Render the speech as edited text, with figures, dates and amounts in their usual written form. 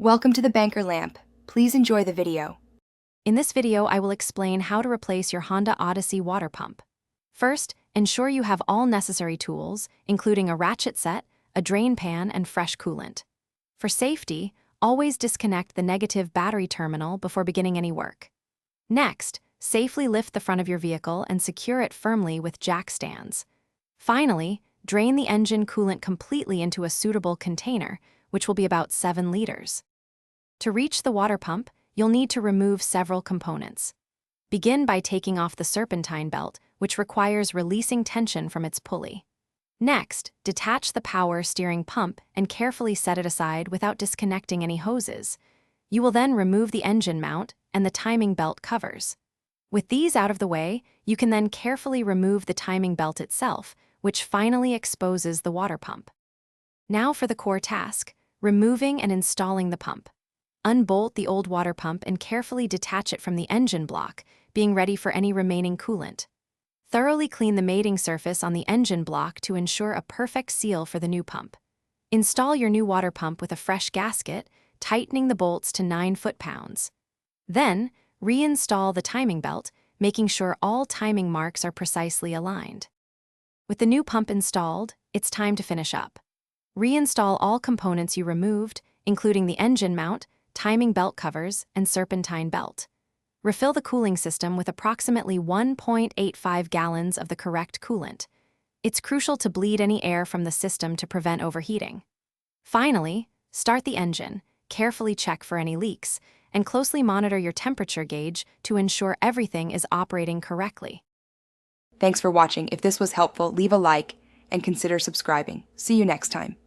Welcome to the Banker Lamp. Please enjoy the video. In this video, I will explain how to replace your Honda Odyssey water pump. First, ensure you have all necessary tools, including a ratchet set, a drain pan, and fresh coolant. For safety, always disconnect the negative battery terminal before beginning any work. Next, safely lift the front of your vehicle and secure it firmly with jack stands. Finally, drain the engine coolant completely into a suitable container, which will be about 7 liters. To reach the water pump, you'll need to remove several components. Begin by taking off the serpentine belt, which requires releasing tension from its pulley. Next, detach the power steering pump and carefully set it aside without disconnecting any hoses. You will then remove the engine mount and the timing belt covers. With these out of the way, you can then carefully remove the timing belt itself, which finally exposes the water pump. Now for the core task, removing and installing the pump. Unbolt the old water pump and carefully detach it from the engine block, being ready for any remaining coolant. Thoroughly clean the mating surface on the engine block to ensure a perfect seal for the new pump. Install your new water pump with a fresh gasket, tightening the bolts to 9 foot-pounds. Then, reinstall the timing belt, making sure all timing marks are precisely aligned. With the new pump installed, it's time to finish up. Reinstall all components you removed, including the engine mount, timing belt covers, and serpentine belt. Refill the cooling system with approximately 1.85 gallons of the correct coolant. It's crucial to bleed any air from the system to prevent overheating. Finally, start the engine, carefully check for any leaks, and closely monitor your temperature gauge to ensure everything is operating correctly. Thanks for watching. If this was helpful, leave a like and consider subscribing. See you next time.